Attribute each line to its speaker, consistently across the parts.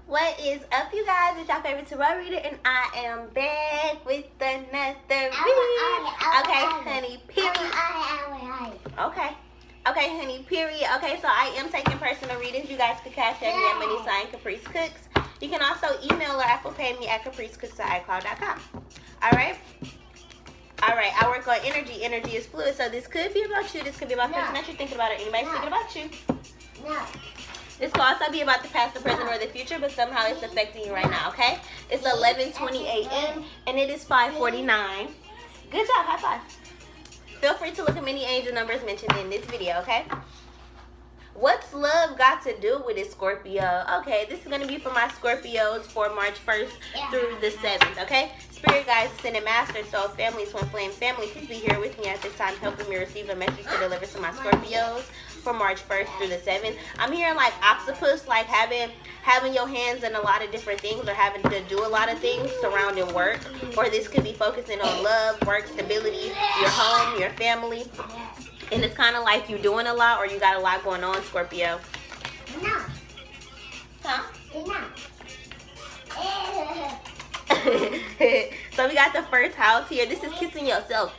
Speaker 1: What is up, you guys? It's your favorite tarot reader, and I am back with another read. Okay, honey, period. Okay, honey, period. Okay, so I am taking personal readings. You guys can cash at me at Money Sign Caprice Cooks. You can also email or Apple Pay me at capricecooks@icloud.com. Alright, I work on energy. Energy is fluid, so this could be about you. This could be about the person that you're thinking about, or anybody's thinking about you.
Speaker 2: No.
Speaker 1: This could also be about the past, the present, or the future, but somehow it's affecting you right now, okay? It's 11:20 a.m. and it is 5:49. Good job, high five. Feel free to look at many angel numbers mentioned in this video, okay? What's love got to do with it, Scorpio? Okay, this is going to be for my Scorpios for March 1st through the 7th, okay? Spirit guides, ascended masters, soul family, twin flame family, please be here with me at this time, helping me receive a message to deliver to my Scorpios for March 1st through the 7th. I'm hearing like octopus, like having your hands in a lot of different things, or having to do a lot of things surrounding work, or this could be focusing on love, work, stability, your home, your family. And it's kind of like you doing a lot, or you got a lot going on, Scorpio.
Speaker 2: No.
Speaker 1: Huh?
Speaker 2: No.
Speaker 1: So we got the first house here. This is kissing yourself.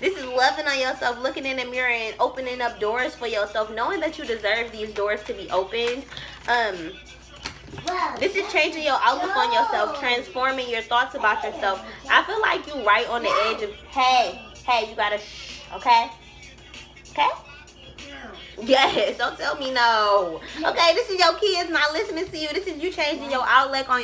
Speaker 1: This is loving on yourself, looking in the mirror and opening up doors for yourself, knowing that you deserve these doors to be opened. This is changing your outlook on yourself, transforming your thoughts about yourself. I feel like you right on the edge of, hey, you gotta shh, okay? Okay? Yes, don't tell me no. Okay, this is your kids not listening to you. This is you changing your outlook on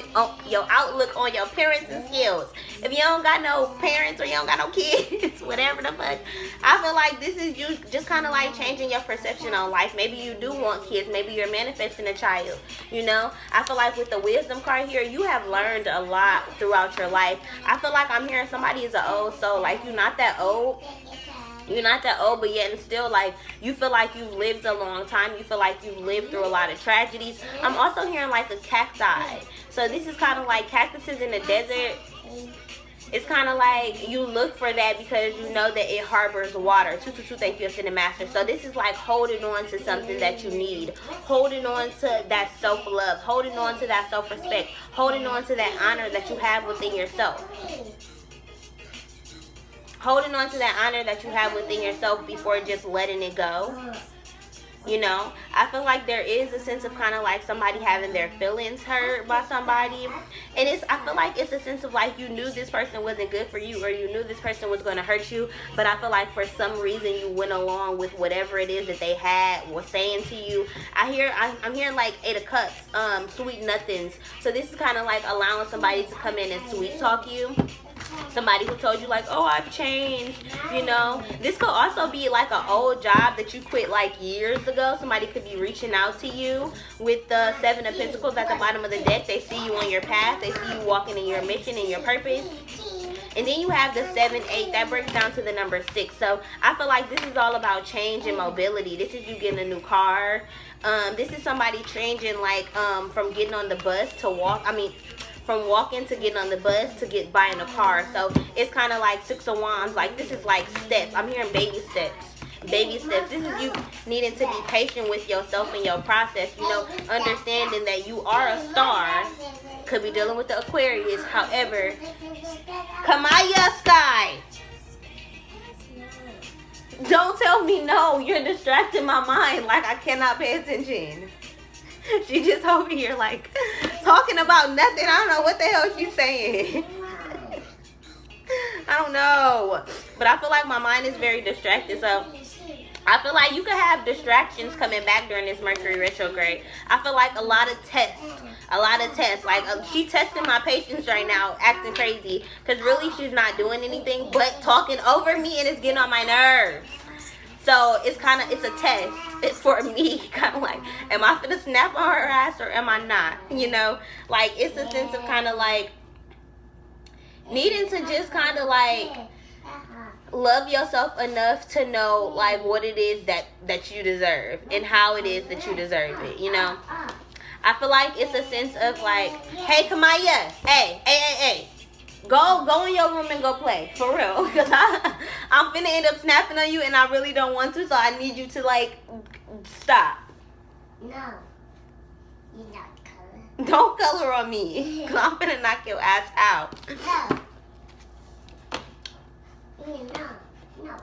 Speaker 1: your parenting skills. If you don't got no parents or you don't got no kids, whatever the fuck, I feel like this is you just kind of like changing your perception on life. Maybe you do want kids. Maybe you're manifesting a child. You know, I feel like with the wisdom card here, you have learned a lot throughout your life. I feel like I'm hearing somebody is an old soul. Like you're not that old. You're not that old, but yet and still, like, you feel like you've lived a long time. You feel like you've lived through a lot of tragedies. I'm also hearing, like, a cacti. So this is kind of like cactuses in the desert. It's kind of like you look for that because you know that it harbors water. 222, thank you, Ascended Master. So this is like holding on to something that you need. Holding on to that self-love. Holding on to that self-respect. Holding on to that honor that you have within yourself. Holding on to that honor that you have within yourself before just letting it go. You know, I feel like there is a sense of kind of like somebody having their feelings hurt by somebody. And I feel like it's a sense of like you knew this person wasn't good for you, or you knew this person was going to hurt you. But I feel like for some reason you went along with whatever it is that they was saying to you. I'm hearing like 8 of Cups, sweet nothings. So this is kind of like allowing somebody to come in and sweet talk you. Somebody who told you like, oh, I've changed, you know. This could also be like an old job that you quit like years ago. Somebody could be reaching out to you with the 7 of Pentacles at the bottom of the deck. They see you on your path. They see you walking in your mission and your purpose. And then you have the 7, 8. That breaks down to the number 6. So I feel like this is all about change and mobility. This is you getting a new car. This is somebody changing like from getting on the bus to from walking to getting on the bus to buying a car. So it's kind of like 6 of Wands. Like this is like steps. I'm hearing baby steps. Baby steps. This is you needing to be patient with yourself and your process. You know, understanding that you are a star. Could be dealing with the Aquarius. However, Kamaya Sky. Don't tell me no. You're distracting my mind. Like I cannot pay attention. She just over here like talking about nothing. I don't know what the hell she's saying. I don't know. But I feel like my mind is very distracted. So I feel like you could have distractions coming back during this Mercury retrograde. I feel like a lot of tests. Like she testing my patience right now, acting crazy. Because really she's not doing anything but talking over me, and it's getting on my nerves. So it's a test. It's for me, kind of like, am I finna snap on her ass or am I not? You know, like it's a sense of kind of like needing to just kind of like love yourself enough to know like what it is that you deserve and how it is that you deserve it. You know, I feel like it's a sense of like, hey, Kamaya, hey. Go in your room and go play, for real. Because I'm finna end up snapping on you and I really don't want to, so I need you to, like, stop.
Speaker 2: No. You're not
Speaker 1: Don't color on me. I'm gonna knock your ass out. No.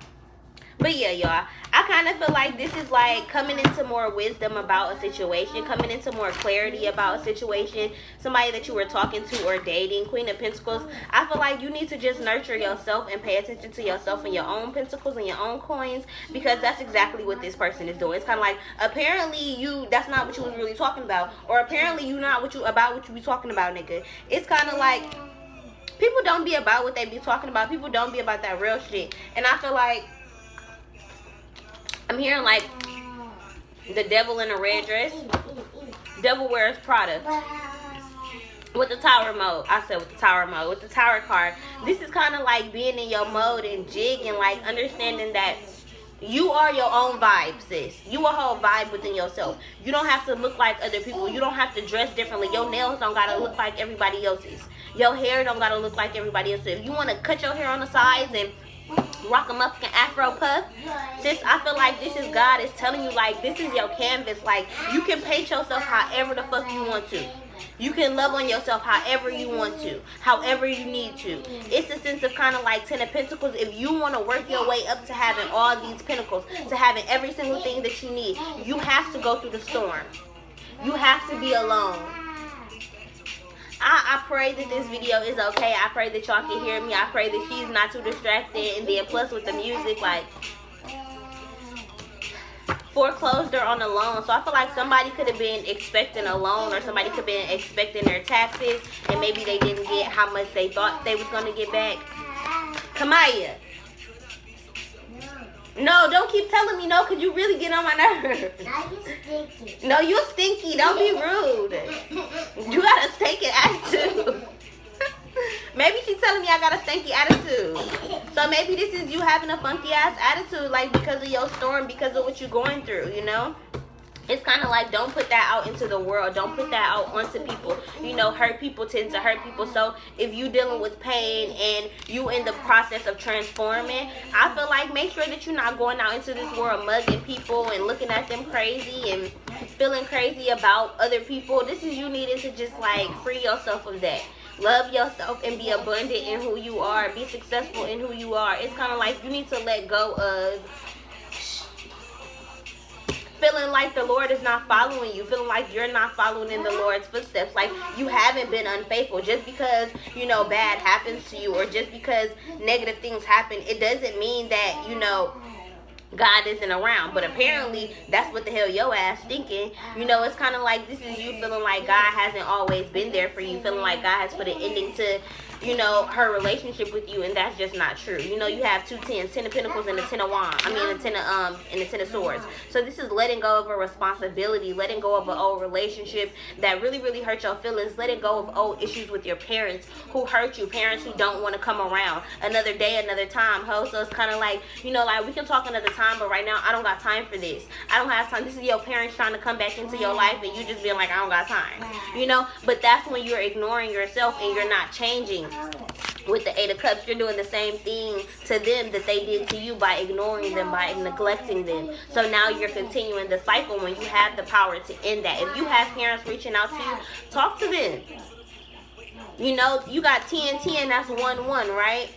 Speaker 1: But yeah, y'all, I kind of feel like this is like coming into more wisdom about a situation, coming into more clarity about a situation, somebody that you were talking to or dating. Queen of Pentacles, I feel like you need to just nurture yourself and pay attention to yourself and your own pentacles and your own coins, because that's exactly what this person is doing. It's kind of like, apparently that's not what you was really talking about, or apparently you not what you be talking about, nigga. It's kind of like, people don't be about what they be talking about. People don't be about that real shit. And I feel like I'm hearing like the devil in a red dress. Devil wears Prada. With the tower mode. I said with the tower mode. With the tower card. This is kind of like being in your mode and jigging, like understanding that you are your own vibe, sis. You a whole vibe within yourself. You don't have to look like other people. You don't have to dress differently. Your nails don't gotta look like everybody else's. Your hair don't gotta look like everybody else's. If you want to cut your hair on the sides and rock a motherfucking afro puff, sis, I feel like this is God is telling you, like, this is your canvas. Like, you can paint yourself however the fuck you want to. You can love on yourself however you want to, however you need to. It's a sense of kind of like 10 of Pentacles. If you want to work your way up to having all these pentacles, to having every single thing that you need, you have to go through the storm. You have to be alone. I pray that this video is okay. I pray that y'all can hear me. I pray that she's not too distracted. And then plus with the music, like, foreclosed her on a loan. So I feel like somebody could have been expecting a loan, or somebody could have been expecting their taxes, and maybe they didn't get how much they thought they was going to get back. Kamaya. No, don't keep telling me no, because you really get on my nerves.
Speaker 2: Now you stinky.
Speaker 1: No, you stinky. Don't be rude. You got a stinky attitude. Maybe she's telling me I got a stinky attitude. So maybe this is you having a funky ass attitude, like because of your storm, because of what you're going through, you know? It's kind of like, don't put that out into the world. Don't put that out onto people. You know, hurt people tend to hurt people. So if you dealing with pain and you in the process of transforming, I feel like make sure that you're not going out into this world mugging people and looking at them crazy and feeling crazy about other people. This is you needing to just like free yourself of that. Love yourself and be abundant in who you are. Be successful in who you are. It's kind of like you need to let go of feeling like the Lord is not following you, feeling like you're not following in the Lord's footsteps, like you haven't been unfaithful. Just because, you know, bad happens to you, or just because negative things happen, it doesn't mean that, you know, God isn't around. But apparently that's what the hell your ass thinking. You know, it's kind of like this is you feeling like God hasn't always been there for you, feeling like God has put an ending to, you know, her relationship with you, and that's just not true. You know, you have 2 tens, 10 of Pentacles and the 10 of Wands. I mean, the 10 of and the 10 of Swords. So this is letting go of a responsibility, letting go of an old relationship that really, really hurt your feelings, letting go of old issues with your parents who hurt you, parents who don't want to come around. Another day, another time, ho. So it's kind of like, you know, like we can talk another time, but right now I don't got time for this. I don't have time. This is your parents trying to come back into your life, and you just being like, I don't got time. You know, but that's when you're ignoring yourself and you're not changing. With the 8 of Cups, you're doing the same thing to them that they did to you by ignoring them, by neglecting them. So now you're continuing the cycle when you have the power to end that. If you have parents reaching out to you, talk to them. You know, you got 10, 10, that's 1, 1, right?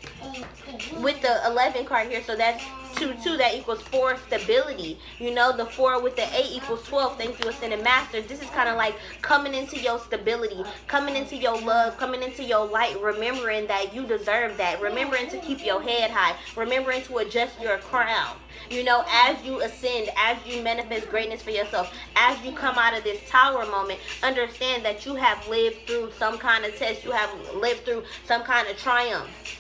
Speaker 1: With the 11 card here, so that's 2, 2, that equals 4, stability. You know, the 4 with the 8 equals 12. Thank you, Ascended Masters. This is kind of like coming into your stability, coming into your love, coming into your light, remembering that you deserve that, remembering to keep your head high, remembering to adjust your crown. You know, as you ascend, as you manifest greatness for yourself, as you come out of this tower moment, understand that you have lived through some kind of test. You have lived through some kind of triumph.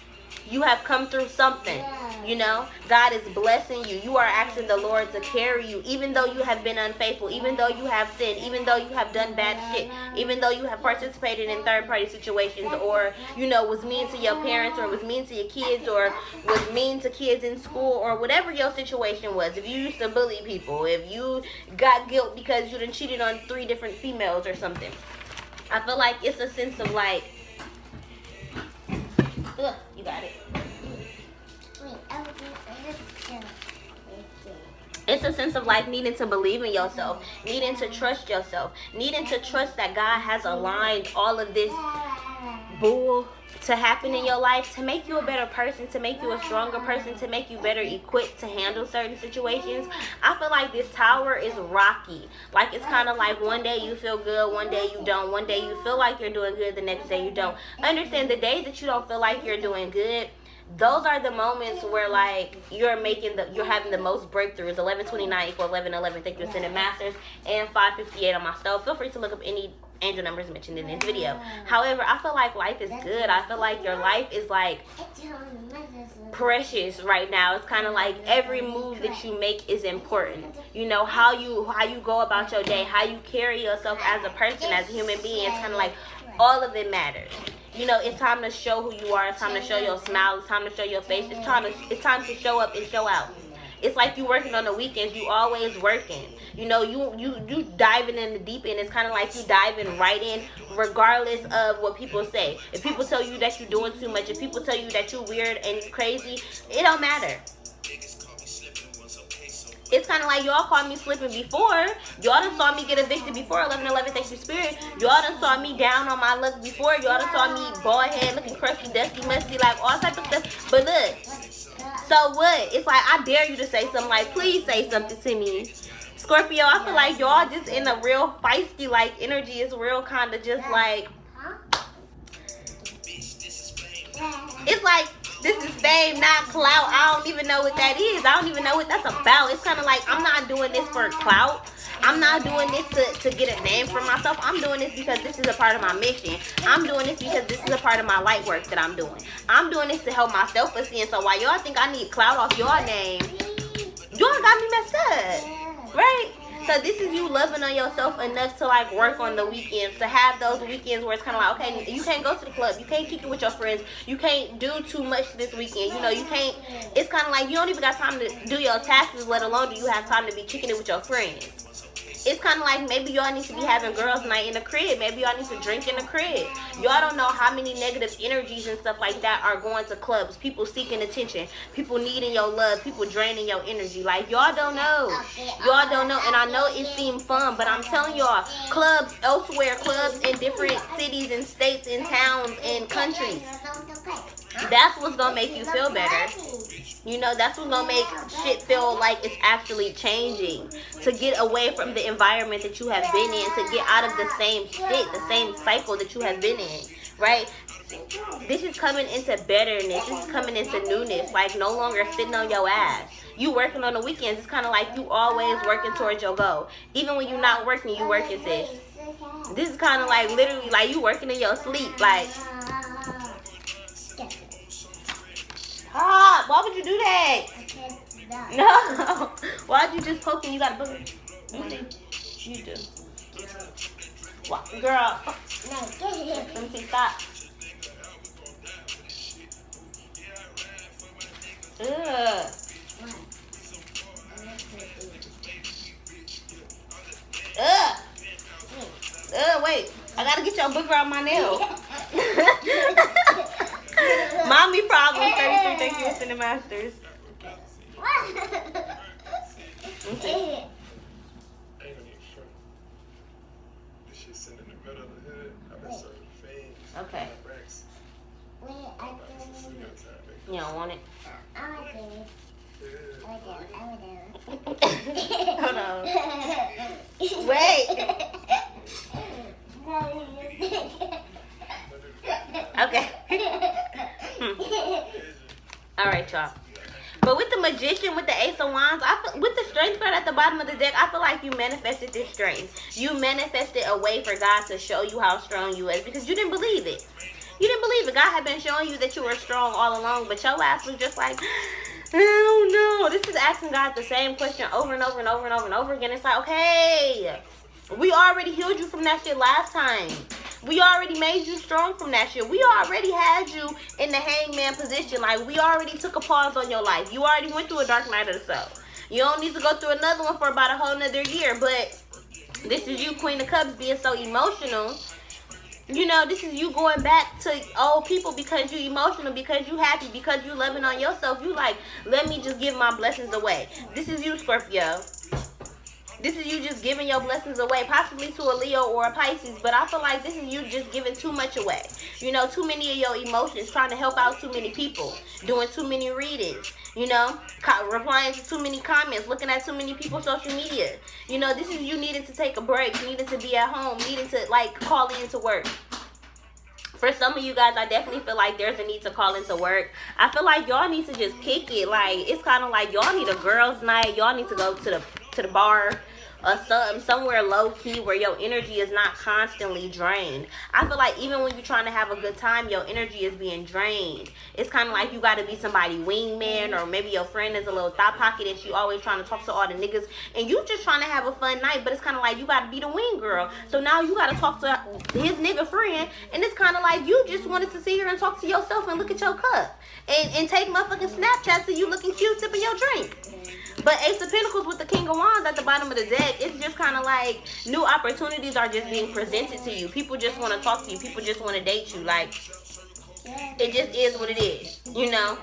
Speaker 1: You have come through something, you know. God is blessing you. You are asking the Lord to carry you, even though you have been unfaithful, even though you have sinned, even though you have done bad shit, even though you have participated in third-party situations, or, you know, was mean to your parents, or was mean to your kids, or was mean to kids in school, or whatever your situation was. If you used to bully people, if you got guilt because you done cheated on 3 different females or something, I feel like it's a sense of like, ugh, you got it. It's a sense of like needing to believe in yourself, needing to trust yourself, needing to trust that God has aligned all of this bull to happen in your life to make you a better person, to make you a stronger person, to make you better equipped to handle certain situations. I feel like this tower is rocky. Like, it's kind of like one day you feel good, one day you don't. One day you feel like you're doing good, the next day you don't. Understand, the days that you don't feel like you're doing good, those are the moments where like you're having the most breakthroughs. 1129 equals 1111. Thank you for sending masters, and 558 on my stove. Feel free to look up any angel numbers mentioned in this video. However, I feel like life is good. I feel like your life is like precious right now. It's kind of like every move that you make is important. You know, how you go about your day, how you carry yourself as a person, as a human being. It's kind of like all of it matters. You know, it's time to show who you are. It's time to show your smile. It's time to show your face. It's time to show up and show out. It's like you working on the weekends. You always working. You know, you diving in the deep end. It's kind of like you diving right in, regardless of what people say. If people tell you that you're doing too much, if people tell you that you're weird and crazy, it don't matter. It's kind of like y'all caught me slipping before. Y'all done saw me get evicted before. 1111, thank you, Spirit. Y'all done saw me down on my luck before. Y'all done saw me bald head, looking crusty, dusty, musty, like all type of stuff. But look, so what? It's like I dare you to say something. Like, please say something to me. Scorpio, I feel like y'all just in a real feisty like energy. It's real kind of just like, it's like, this is fame, not clout. I don't even know what that is. I don't even know what that's about. It's kind of like, I'm not doing this for clout. I'm not doing this to get a name for myself. I'm doing this because this is a part of my mission. I'm doing this because this is a part of my light work that I'm doing. I'm doing this to help my self-esteem. So while y'all think I need clout off your name, y'all got me messed up, right? So this is you loving on yourself enough to like work on the weekends, to have those weekends where it's kind of like, okay, you can't go to the club, you can't kick it with your friends, you can't do too much this weekend, you know, you can't, it's kind of like you don't even got time to do your taxes, let alone do you have time to be kicking it with your friends. It's kind of like maybe y'all need to be having girls' night in the crib. Maybe y'all need to drink in the crib. Y'all don't know how many negative energies and stuff like that are going to clubs. People seeking attention. People needing your love. People draining your energy. Like, y'all don't know. Y'all don't know. And I know it seems fun, but I'm telling y'all, clubs elsewhere, clubs in different cities and states and towns and countries, that's what's going to make you feel better. You know, that's what's going to make shit feel like it's actually changing. To get away from the environment that you have been in. To get out of the same shit, the same cycle that you have been in. Right? This is coming into betterness. This is coming into newness. Like, no longer sitting on your ass. You working on the weekends. It's kind of like you always working towards your goal. Even when you're not working, you working, sis. This is kind of like literally like you working in your sleep. Like, ah, why would you do that? No. Why'd you just poke and you got a booger? You do. What? Girl. Let me see. Stop. Ugh. Wait. I gotta get your booger out my nail. Mommy problem 33. Thank you for sending masters. Okay. Okay. You don't want it? Hold on. Wait. Okay. All right, y'all. But with the Magician, with the Ace of Wands, with the Strength card at the bottom of the deck, I feel like you manifested this strength. You manifested a way for God to show you how strong you is because you didn't believe it. You didn't believe it. God had been showing you that you were strong all along, but your ass was just like, I don't know. This is asking God the same question over and over and over and over and over again. It's like, okay, we already healed you from that shit last time. We already made you strong from that shit. We already had you in the hangman position. Like, we already took a pause on your life. You already went through a dark night of the soul. You don't need to go through another one for about a whole nother year. But this is you, Queen of Cups, being so emotional. You know, this is you going back to old people because you emotional, because you happy, because you loving on yourself. You like, let me just give my blessings away. This is you, Scorpio. This is you just giving your blessings away, possibly to a Leo or a Pisces, but I feel like this is you just giving too much away. You know, too many of your emotions, trying to help out too many people, doing too many readings, you know, replying to too many comments, looking at too many people's social media. You know, this is you needing to take a break, needing to be at home, needing to, like, call in to work. For some of you guys, I definitely feel like there's a need to call into work. I feel like y'all need to just kick it. Like, it's kind of like y'all need a girls' night. Y'all need to go to the bar or somewhere low-key where your energy is not constantly drained. I feel like even when you're trying to have a good time, your energy is being drained. It's kind of like you got to be somebody wingman, or maybe your friend is a little thought pocket and she always trying to talk to all the niggas, and you just trying to have a fun night, but it's kind of like you got to be the wing girl. So now you got to talk to his nigga friend, and it's kind of like you just wanted to sit here and talk to yourself and look at your cup and take motherfucking Snapchats of you looking cute sipping your drink. But Ace of Pentacles with the King of Wands at the bottom of the deck, it's just kind of like new opportunities are just being presented to you. People just want to talk to you. People just want to date you. Like, it just is what it is, you know?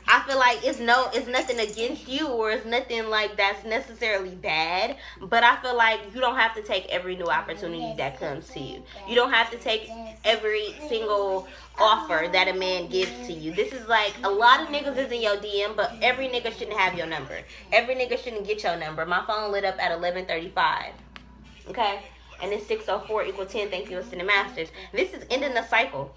Speaker 1: I feel like it's nothing against you, or it's nothing like that's necessarily bad, but I feel like you don't have to take every new opportunity that comes to you. You don't have to take every single offer that a man gives to you. This is like, a lot of niggas is in your DM, but every nigga shouldn't have your number. Every nigga shouldn't get your number. My phone lit up at 11:35. Okay? And it's 6:04 = 10. Thank you, Ascended Masters. This is ending the cycle.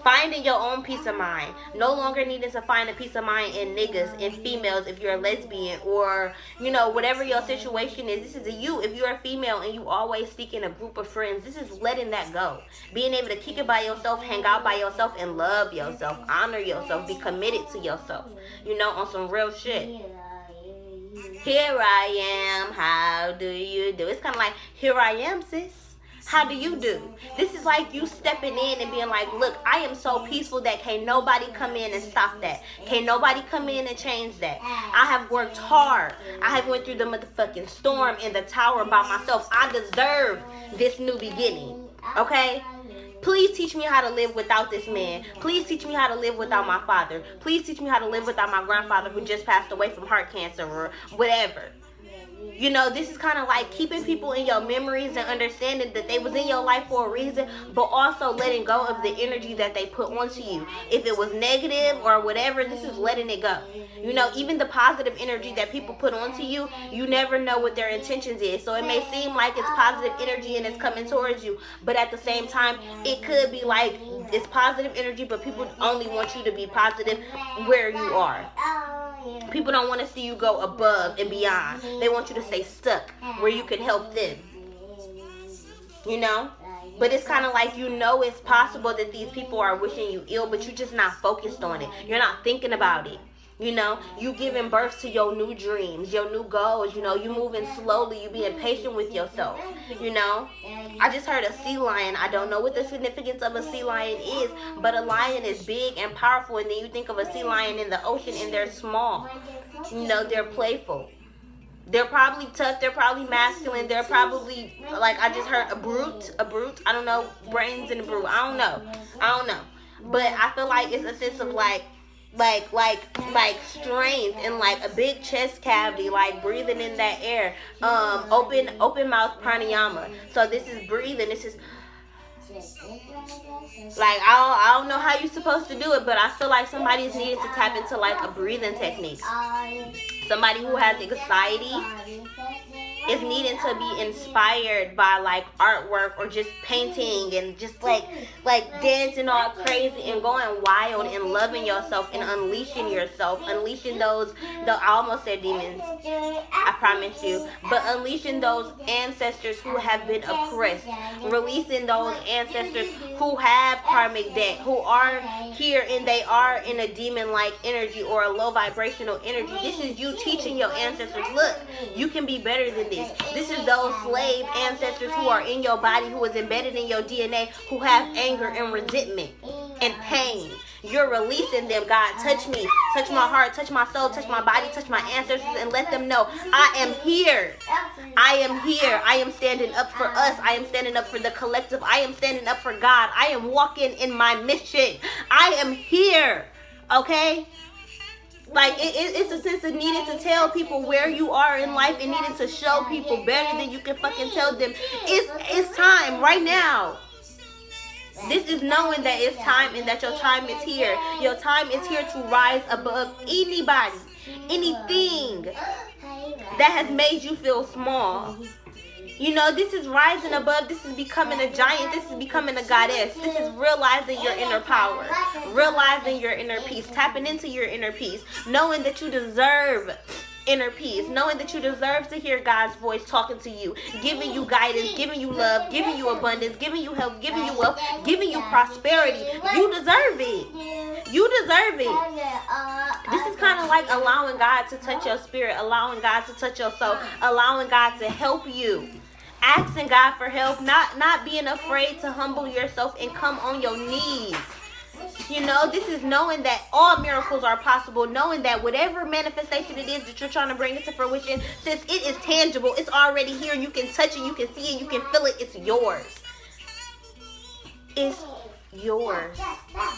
Speaker 1: Finding your own peace of mind. No longer needing to find a peace of mind in niggas and females if you're a lesbian, or, you know, whatever your situation is. This is a you. If you're a female and you always seeking a group of friends, this is letting that go. Being able to kick it by yourself, hang out by yourself, and love yourself. Honor yourself. Be committed to yourself. You know, on some real shit. Here I am. How do you do? It's kind of like, here I am, sis. How do you do? This is like you stepping in and being like, look, I am so peaceful that can't nobody come in and stop that. Can't nobody come in and change that. I have worked hard. I have went through the motherfucking storm in the tower by myself. I deserve this new beginning. Okay? Please teach me how to live without this man. Please teach me how to live without my father. Please teach me how to live without my grandfather who just passed away from heart cancer or whatever. You know, this is kind of like keeping people in your memories and understanding that they was in your life for a reason, but also letting go of the energy that they put onto you. If it was negative or whatever, this is letting it go. You know, even the positive energy that people put onto you, you never know what their intentions is. So it may seem like it's positive energy and it's coming towards you, but at the same time, it could be like it's positive energy, but people only want you to be positive where you are. People don't want to see you go above and beyond. They want you to stay stuck where you can help them. You know? But it's kind of like, you know, it's possible that these people are wishing you ill, but you're just not focused on it. You're not thinking about it. You know, you giving birth to your new dreams, your new goals. You know, you moving slowly, you being patient with yourself. You know, I just heard a sea lion. I don't know what the significance of a sea lion is, but a lion is big and powerful, and then you think of a sea lion in the ocean and they're small. You know, they're playful. They're probably tough. They're probably masculine. They're probably, like I just heard, a brute. I don't know, brains in a brute. I don't know. But I feel like it's a sense of like strength and like a big chest cavity, like breathing in that air. Open mouth pranayama. So this is breathing. This is like, I don't know how you're supposed to do it, but I feel like somebody's needing to tap into like a breathing technique. Somebody who has anxiety is needing to be inspired by like artwork or just painting and just like dancing all crazy and going wild and loving yourself and unleashing yourself, unleashing those, I almost said demons, I promise you, but unleashing those ancestors who have been oppressed, releasing those ancestors who have karmic debt, who are here and they are in a demon-like energy or a low vibrational energy. This is you teaching your ancestors, look, you can be better than this. This is those slave ancestors who are in your body, who is embedded in your DNA, who have anger and resentment and pain. You're releasing them. God, touch me, touch my heart, touch my soul, touch my body, touch my ancestors, and let them know I am here. I am here. I am standing up for us. I am standing up for the collective. I am standing up for God. I am walking in my mission. I am here. Okay? Like, it's a sense of needing to tell people where you are in life and needing to show people better than you can fucking tell them. It's time right now. This is knowing that it's time and that your time is here. Your time is here to rise above anybody, anything that has made you feel small. You know, this is rising above. This is becoming a giant. This is becoming a goddess. This is realizing your inner power, realizing your inner peace, tapping into your inner peace, knowing that you deserve inner peace, knowing that you deserve to hear God's voice talking to you, giving you guidance, giving you love, giving you abundance, giving you health, giving you wealth, giving you prosperity. You deserve it. You deserve it. This is kind of like allowing God to touch your spirit, allowing God to touch your soul, allowing God to help you. Asking God for help, not being afraid to humble yourself and come on your knees. You know, this is knowing that all miracles are possible, knowing that whatever manifestation it is that you're trying to bring into fruition, since it is tangible, it's already here, you can touch it, you can see it, you can feel it, it's yours. It's yours.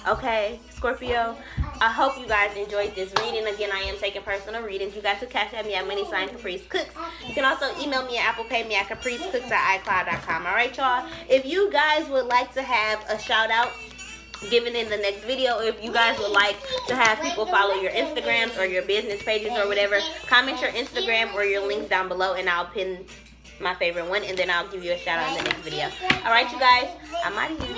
Speaker 1: Okay, Scorpio, I hope you guys enjoyed this reading. Again, I am taking personal readings. You guys can cash at me at money_Caprice Cooks. You can also email me at Apple Pay me at capricecooks@icloud.com. Alright, y'all, if you guys would like to have a shout out given in the next video, or if you guys would like to have people follow your Instagrams or your business pages or whatever, comment your Instagram or your links down below and I'll pin my favorite one, and then I'll give you a shout out in the next video. Alright, you guys, I'm out of here.